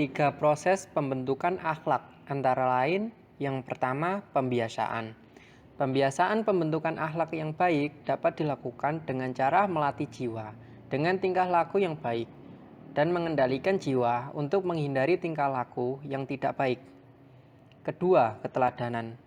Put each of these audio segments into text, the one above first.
3 proses pembentukan akhlak, antara lain yang pertama pembiasaan. Pembiasaan pembentukan akhlak yang baik dapat dilakukan dengan cara melatih jiwa dengan tingkah laku yang baik dan mengendalikan jiwa untuk menghindari tingkah laku yang tidak baik. Kedua, keteladanan.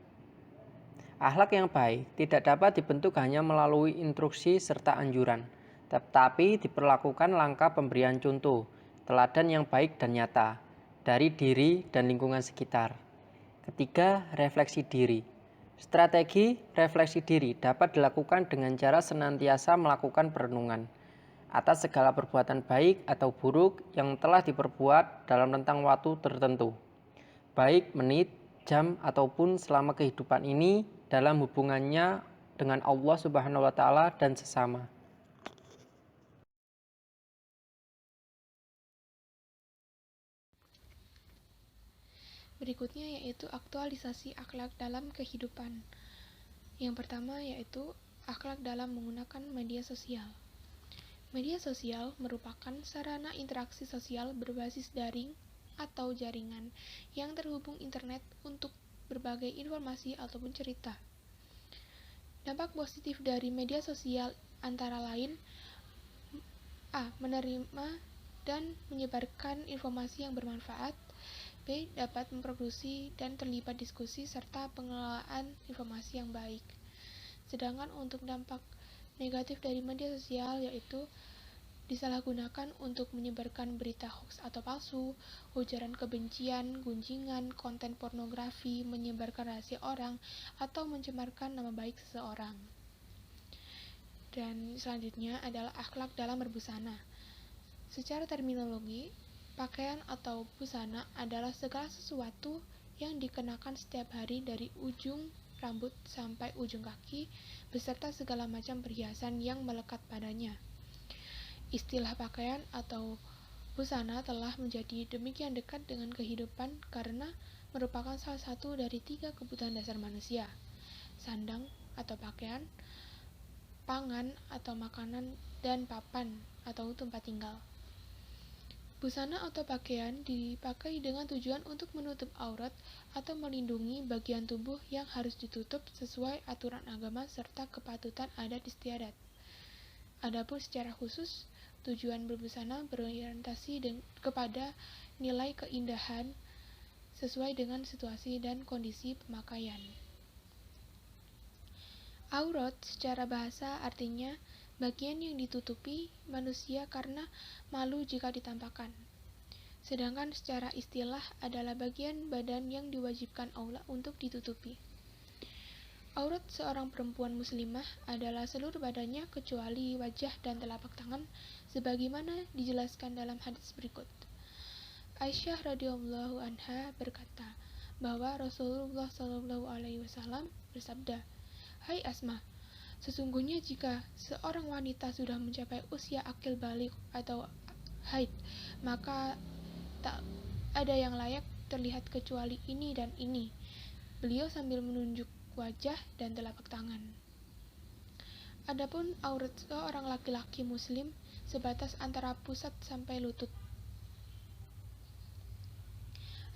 Akhlak yang baik tidak dapat dibentuk hanya melalui instruksi serta anjuran, tetapi diperlakukan langkah pemberian contoh, teladan yang baik dan nyata dari diri dan lingkungan sekitar. Ketiga, refleksi diri. Strategi refleksi diri dapat dilakukan dengan cara senantiasa melakukan perenungan atas segala perbuatan baik atau buruk yang telah diperbuat dalam rentang waktu tertentu, baik menit, jam, ataupun selama kehidupan ini dalam hubungannya dengan Allah Subhanahu wa Ta'ala dan sesama. Berikutnya yaitu aktualisasi akhlak dalam kehidupan. Yang pertama yaitu akhlak dalam menggunakan media sosial. Media sosial merupakan sarana interaksi sosial berbasis daring atau jaringan yang terhubung internet untuk berbagai informasi ataupun cerita. Dampak positif dari media sosial antara lain A. Menerima dan menyebarkan informasi yang bermanfaat. B. Dapat memproduksi dan terlibat diskusi serta pengelolaan informasi yang baik. Sedangkan untuk dampak negatif dari media sosial yaitu disalahgunakan untuk menyebarkan berita hoax atau palsu, ujaran kebencian, gunjingan, konten pornografi, menyebarkan rahasia orang, atau mencemarkan nama baik seseorang. Dan selanjutnya adalah akhlak dalam berbusana. Secara terminologi, pakaian atau busana adalah segala sesuatu yang dikenakan setiap hari dari ujung rambut sampai ujung kaki, beserta segala macam perhiasan yang melekat padanya. Istilah pakaian atau busana telah menjadi demikian dekat dengan kehidupan karena merupakan salah satu dari 3 kebutuhan dasar manusia: sandang atau pakaian, pangan atau makanan, dan papan atau tempat tinggal. Busana atau pakaian dipakai dengan tujuan untuk menutup aurat atau melindungi bagian tubuh yang harus ditutup sesuai aturan agama serta kepatutan adat istiadat. Adapun secara khusus, tujuan berbusana berorientasi kepada nilai keindahan sesuai dengan situasi dan kondisi pemakaian. Aurat secara bahasa artinya bagian yang ditutupi manusia karena malu jika ditampakkan. Sedangkan secara istilah adalah bagian badan yang diwajibkan Allah untuk ditutupi. Aurat seorang perempuan muslimah adalah seluruh badannya kecuali wajah dan telapak tangan sebagaimana dijelaskan dalam hadis berikut. Aisyah radhiyallahu anha berkata bahwa Rasulullah shallallahu alaihi wasallam bersabda, "Hai Asma, sesungguhnya jika seorang wanita sudah mencapai usia akil balik atau haid, maka tak ada yang layak terlihat kecuali ini dan ini." Beliau sambil menunjuk wajah dan telapak tangan. Adapun aurat seorang laki-laki muslim sebatas antara pusat sampai lutut.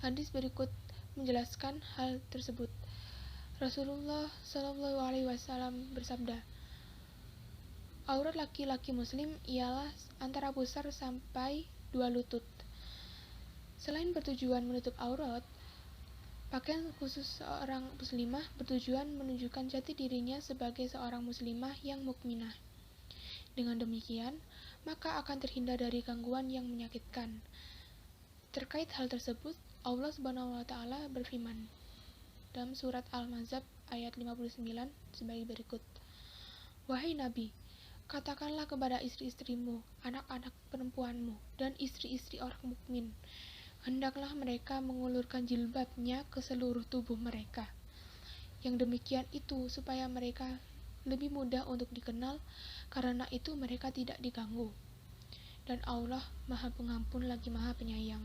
Hadis berikut menjelaskan hal tersebut. Rasulullah Shallallahu Alaihi Wasallam bersabda, aurat laki-laki muslim ialah antara pusar sampai 2 lutut. Selain bertujuan menutup aurat, pakaian khusus seorang muslimah bertujuan menunjukkan jati dirinya sebagai seorang muslimah yang mukminah. Dengan demikian, maka akan terhindar dari gangguan yang menyakitkan. Terkait hal tersebut, Allah Subhanahu wa Ta'ala berfirman dalam surat Al-Ahzab ayat 59 sebagai berikut. Wahai Nabi, katakanlah kepada istri-istrimu, anak-anak perempuanmu, dan istri-istri orang mukmin, hendaklah mereka mengulurkan jilbabnya ke seluruh tubuh mereka. Yang demikian itu supaya mereka lebih mudah untuk dikenal, karena itu mereka tidak diganggu. Dan Allah Maha Pengampun lagi Maha Penyayang.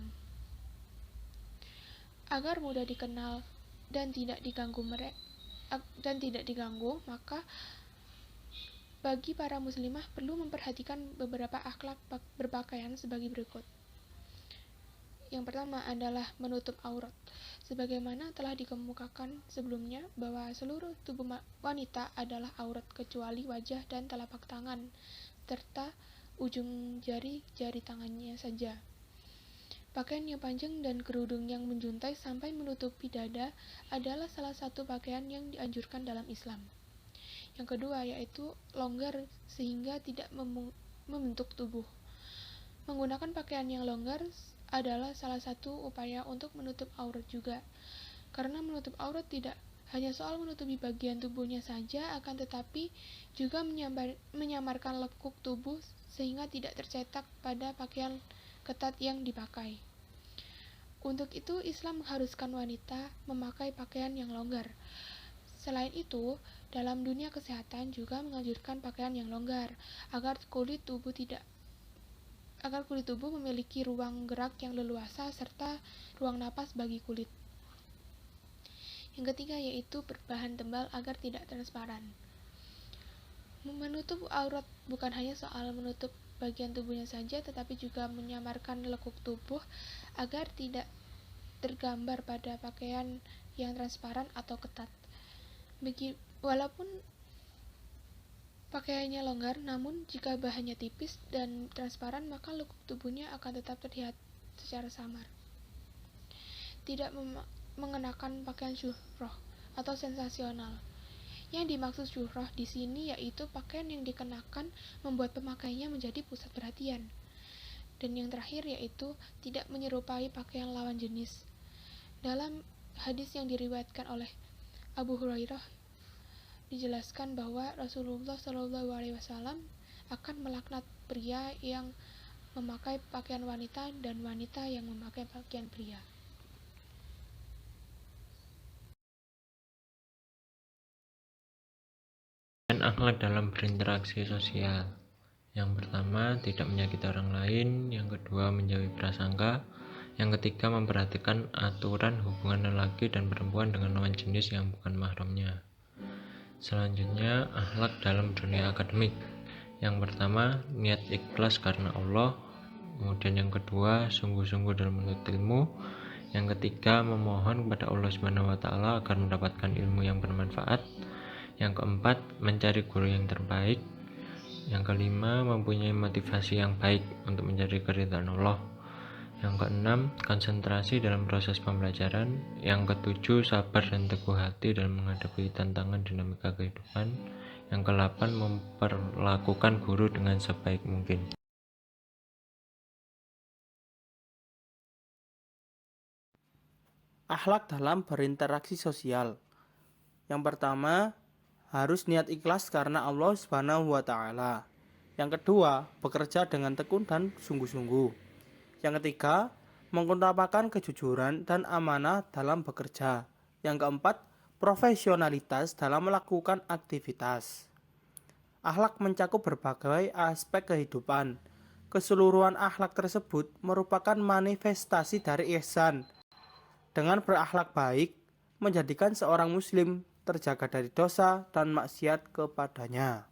Agar mudah dikenal dan tidak diganggu, maka bagi para muslimah perlu memperhatikan beberapa akhlak berpakaian sebagai berikut. Yang pertama adalah menutup aurat. Sebagaimana telah dikemukakan sebelumnya bahwa seluruh tubuh wanita adalah aurat kecuali wajah dan telapak tangan, serta ujung jari-jari tangannya saja. Pakaian yang panjang dan kerudung yang menjuntai sampai menutupi dada adalah salah satu pakaian yang dianjurkan dalam Islam. Yang kedua yaitu longgar sehingga tidak membentuk tubuh. Menggunakan pakaian yang longgar adalah salah satu upaya untuk menutup aurat juga. Karena menutup aurat tidak hanya soal menutupi bagian tubuhnya saja, akan tetapi juga menyamarkan lekuk tubuh sehingga tidak tercetak pada pakaian ketat yang dipakai. Untuk itu, Islam mengharuskan wanita memakai pakaian yang longgar. Selain itu, dalam dunia kesehatan juga menganjurkan pakaian yang longgar agar kulit tubuh memiliki ruang gerak yang leluasa serta ruang napas bagi kulit. Yang ketiga yaitu berbahan tebal agar tidak transparan. Menutup aurat bukan hanya soal menutup bagian tubuhnya saja, tetapi juga menyamarkan lekuk tubuh agar tidak tergambar pada pakaian yang transparan atau ketat. Walaupun pakaiannya longgar, namun jika bahannya tipis dan transparan, maka lekuk tubuhnya akan tetap terlihat secara samar. Tidak mengenakan pakaian syuhrah atau sensasional. Yang dimaksud syuhrah di sini yaitu pakaian yang dikenakan membuat pemakainya menjadi pusat perhatian. Dan yang terakhir yaitu tidak menyerupai pakaian lawan jenis. Dalam hadis yang diriwayatkan oleh Abu Hurairah dijelaskan bahwa Rasulullah SAW akan melaknat pria yang memakai pakaian wanita dan wanita yang memakai pakaian pria. Dan akhlak dalam berinteraksi sosial. Yang pertama, tidak menyakiti orang lain. Yang kedua, menjauhi prasangka. Yang ketiga, memperhatikan aturan hubungan lelaki dan perempuan dengan lawan jenis yang bukan mahramnya. Selanjutnya, akhlak dalam dunia akademik. Yang pertama, niat ikhlas karena Allah. Kemudian yang kedua, sungguh-sungguh dalam menuntut ilmu. Yang ketiga, memohon kepada Allah SWT agar mendapatkan ilmu yang bermanfaat. Yang keempat, mencari guru yang terbaik. Yang kelima, mempunyai motivasi yang baik untuk mencari keridhaan Allah. Yang keenam, konsentrasi dalam proses pembelajaran. Yang ketujuh, sabar dan teguh hati dalam menghadapi tantangan dinamika kehidupan. Yang kedelapan, memperlakukan guru dengan sebaik mungkin. Akhlak dalam berinteraksi sosial. Yang pertama, harus niat ikhlas karena Allah Subhanahu wa taala. Yang kedua, bekerja dengan tekun dan sungguh-sungguh. Yang ketiga, mengutamakan kejujuran dan amanah dalam bekerja. Yang keempat, profesionalitas dalam melakukan aktivitas. Akhlak mencakup berbagai aspek kehidupan. Keseluruhan akhlak tersebut merupakan manifestasi dari ihsan. Dengan berakhlak baik, menjadikan seorang muslim terjaga dari dosa dan maksiat kepadanya.